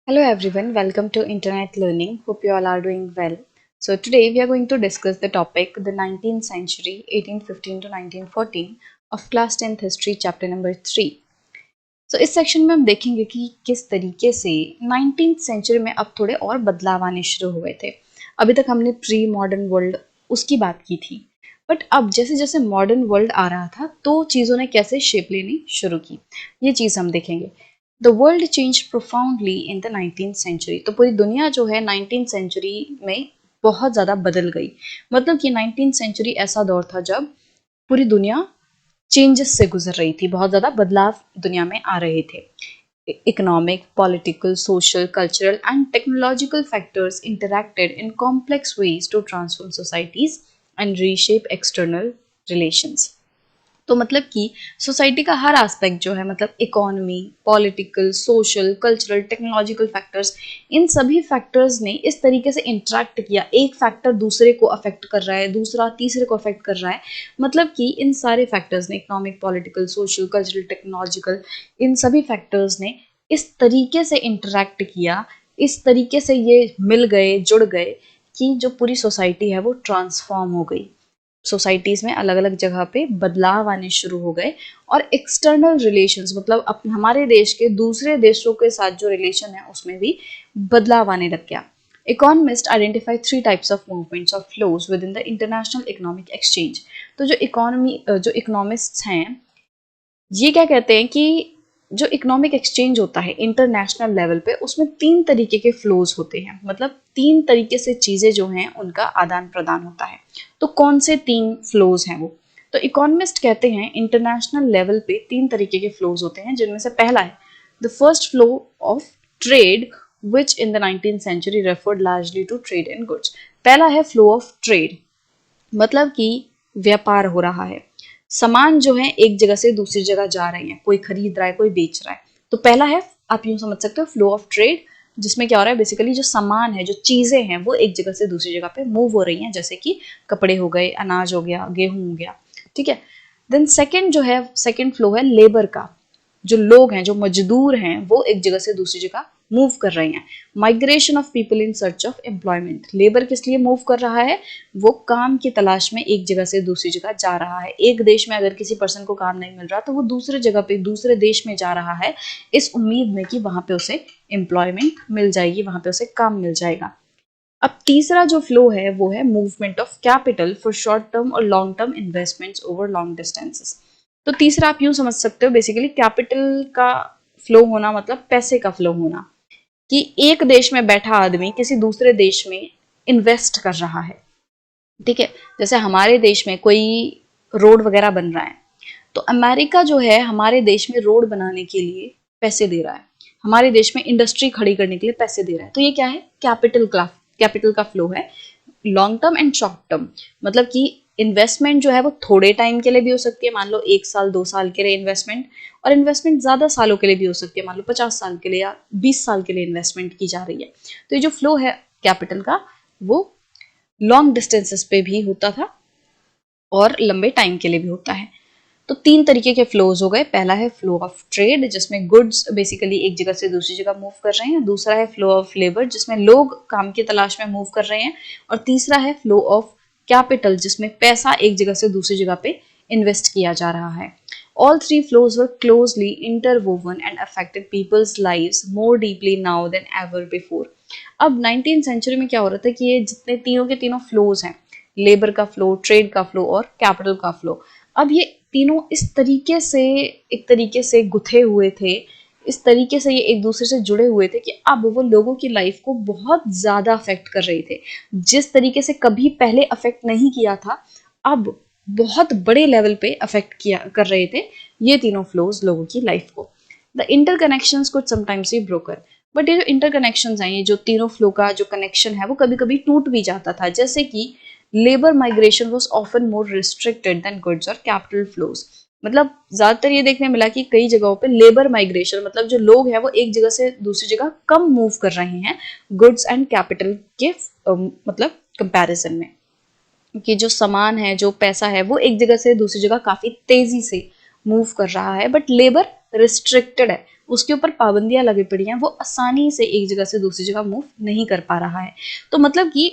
Hello everyone, welcome to Internet Learning. Hope you all are doing well. So today we are going to discuss the topic the 19th century 1815 to 1914 of class 10th history chapter number 3. So इस section में हम देखेंगे कि किस तरीके से 19th century में अब थोड़े और बदलाव आने शुरू हुए थे. अभी तक हमने प्री मॉडर्न वर्ल्ड उसकी बात की थी, बट अब जैसे जैसे मॉडर्न वर्ल्ड आ रहा था तो चीज़ों ने कैसे शेप लेनी शुरू की, ये चीज़ हम देखेंगे. The world change profoundly in the 19th century. तो पूरी दुनिया जो है 19th सेंचुरी में बहुत ज़्यादा बदल गई. मतलब कि 19th सेंचुरी ऐसा दौर था जब पूरी दुनिया चेंजेस से गुजर रही थी, बहुत ज़्यादा बदलाव दुनिया में आ रहे थे. Economic, political, social, cultural, and technological factors interacted in complex ways to transform societies and reshape external relations. तो मतलब कि सोसाइटी का हर एस्पेक्ट जो है, मतलब economy, political, social, cultural, technological factors, इन सभी फैक्टर्स ने इस तरीके से इंटरेक्ट किया. एक फैक्टर दूसरे को अफेक्ट कर रहा है, दूसरा तीसरे को अफेक्ट कर रहा है. मतलब कि इन सारे फैक्टर्स ने, economic, political, social, cultural, technological, इन सभी फैक्टर्स ने इस तरीके से इंटरेक्ट किया, इस तरीके से ये मिल गए, जुड़ गए कि जो पूरी सोसाइटी है वो ट्रांसफॉर्म हो गई. सोसाइटीज में अलग अलग जगह पे बदलाव आने शुरू हो गए और एक्सटर्नल रिलेशंस, मतलब हमारे देश के दूसरे देशों के साथ जो रिलेशन है उसमें भी बदलाव आने लग गया. Economist identify 3 types of movements of flows with in the international economic exchange. तो जो इकोनॉमिस्ट्स हैं ये क्या कहते हैं कि जो इकोनॉमिक एक्सचेंज होता है इंटरनेशनल लेवल पे, उसमें 3 तरीके के फ्लोज होते हैं. मतलब 3 तरीके से चीजें जो हैं उनका आदान प्रदान होता है. तो कौन से 3 फ्लोज हैं वो? तो इकोनॉमिस्ट कहते हैं इंटरनेशनल लेवल पे 3 तरीके के फ्लोज होते हैं, जिनमें से पहला है the first flow of trade which in the 19th century referred largely to trade in goods. पहला है फ्लो ऑफ ट्रेड, मतलब कि व्यापार हो रहा है, सामान जो है एक जगह से दूसरी जगह जा रहे हैं, कोई खरीद रहा है, कोई बेच रहा है. तो पहला है, आप यूं समझ सकते हो, फ्लो ऑफ ट्रेड, जिसमें क्या हो रहा है, बेसिकली जो सामान है, जो चीजें हैं, वो एक जगह से दूसरी जगह पे मूव हो रही हैं, जैसे कि कपड़े हो गए, अनाज हो गया, गेहूं हो गया. ठीक है. देन सेकेंड जो है, सेकेंड फ्लो है लेबर का. जो लोग हैं, जो मजदूर हैं, वो एक जगह से दूसरी जगह मूव कर रहे हैं. Migration of people in search of employment. Labour किस लिए मूव कर रहा है? वो काम की तलाश में एक जगह से दूसरी जगह जा रहा है. एक देश में अगर किसी पर्सन को काम नहीं मिल रहा तो वो दूसरे जगह पे, दूसरे देश में जा रहा है, इस उम्मीद में कि वहां पे उसे एम्प्लॉयमेंट मिल जाएगी, वहां पे उसे काम मिल जाएगा. अब तीसरा जो फ्लो है वो है movement of capital for short term और long term investments over long distances. तो तीसरा आप यूं समझ सकते हो, बेसिकली कैपिटल का फ्लो होना मतलब पैसे का फ्लो होना, कि एक देश में बैठा आदमी किसी दूसरे देश में इन्वेस्ट कर रहा है. ठीक है. जैसे हमारे देश में कोई रोड वगैरह बन रहा है, तो अमेरिका जो है हमारे देश में रोड बनाने के लिए पैसे दे रहा है, हमारे देश में इंडस्ट्री खड़ी करने के लिए पैसे दे रहा है. तो ये क्या है? कैपिटल का फ्लो है. Long term and short term, मतलब कि इन्वेस्टमेंट जो है वो थोड़े टाइम के लिए भी हो सकती है, मान लो 1 साल 2 साल के लिए इन्वेस्टमेंट, और इन्वेस्टमेंट ज्यादा सालों के लिए भी हो सकती है, मान लो 50 साल के लिए या 20 साल के लिए इन्वेस्टमेंट की जा रही है. तो ये जो फ्लो है कैपिटल का, वो लॉन्ग डिस्टेंसेस पे भी होता था और लंबे टाइम के लिए भी होता है. तो 3 तरीके के फ्लोज हो गए. पहला है फ्लो ऑफ ट्रेड, जिसमें गुड्स बेसिकली एक जगह से दूसरी जगह मूव कर रहे हैं. दूसरा है फ्लो ऑफ लेबर, जिसमें लोग काम की तलाश में मूव कर रहे हैं. और तीसरा है फ्लो ऑफ कैपिटल, जिसमें पैसा एक जगह से दूसरी जगह पे इन्वेस्ट किया जा रहा है. All three flows were closely interwoven and affected people's lives more deeply now than ever before. अब 19th सेंचुरी में क्या हो रहा था कि ये जितने तीनों के तीनों फ्लोज हैं, लेबर का फ्लो, ट्रेड का फ्लो और कैपिटल का फ्लो, अब ये तीनों इस तरीके से एक तरीके से गुथे हुए थे, इस तरीके से ये एक दूसरे से जुड़े हुए थे कि अब वो लोगों की लाइफ को बहुत ज्यादा अफेक्ट कर रहे थे. जिस तरीके से कभी पहले अफेक्ट नहीं किया था, अब बहुत बड़े लेवल पे अफेक्ट किया कर रहे थे ये तीनों फ्लोज लोगों की लाइफ को. The interconnections could sometimes be broken. But ये जो इंटरकनेक्शंस हैं, ये जो तीनों फ्लो का जो कनेक्शन है, वो कभी कभी टूट भी जाता था. जैसे कि labour migration was often more restricted than goods और कैपिटल फ्लोज. मतलब ज्यादातर ये देखने मिला कि कई जगहों पे लेबर माइग्रेशन, मतलब जो लोग हैं वो एक जगह से दूसरी जगह कम मूव कर रहे हैं गुड्स एंड कैपिटल के मतलब कंपैरिजन में, कि जो सामान है, जो पैसा है, वो एक जगह से दूसरी जगह काफी तेजी से मूव कर रहा है, बट लेबर रिस्ट्रिक्टेड है, उसके ऊपर पाबंदियां लगी पड़ी हैं, वो आसानी से एक जगह से दूसरी जगह मूव नहीं कर पा रहा है। तो मतलब कि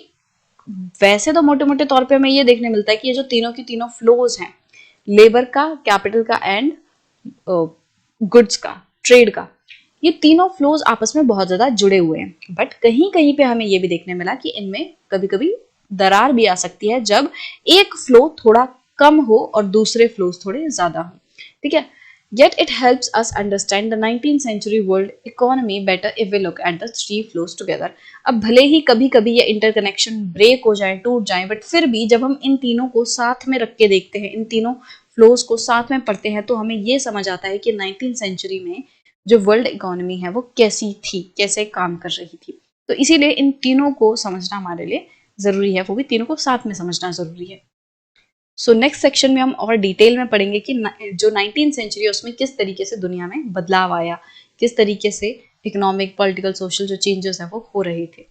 वैसे तो मोटे मोटे तौर पे हमें ये देखने मिलता है कि ये जो तीनों की तीनों फ्लोज हैं, लेबर का, कैपिटल का एंड गुड्स का, ट्रेड का, ये तीनों फ्लोज आपस में बहुत ज्यादा जुड़े हुए हैं। बट कहीं कहीं पे हमें ये भी देखने मिला कि इनमें कभी कभी दरार भी आ सकती है जब एक फ्लो थोड़ा कम हो और दूसरे फ्लोज थोड़े ज्यादा हो। ठीक है, yet it helps us understand the 19th century world economy better if we look at the three flows together। अब भले ही कभी कभी ये इंटरकनेक्शन ब्रेक हो जाए, टूट जाए, बट फिर भी जब हम इन तीनों को साथ में रख के देखते हैं, इन तीनों फ्लोज को साथ में पढ़ते हैं, तो हमें ये समझ आता है कि 19th सेंचुरी में जो वर्ल्ड इकोनॉमी है वो कैसी थी, कैसे काम कर रही थी। तो इसीलिए इन तीनों को समझना हमारे लिए जरूरी है, वो भी तीनों को साथ में समझना जरूरी है। सो नेक्स्ट सेक्शन में हम और डिटेल में पढ़ेंगे कि जो 19th सेंचुरी है उसमें किस तरीके से दुनिया में बदलाव आया, किस तरीके से इकोनॉमिक, पॉलिटिकल, सोशल जो चेंजेस हैं वो हो रहे थे।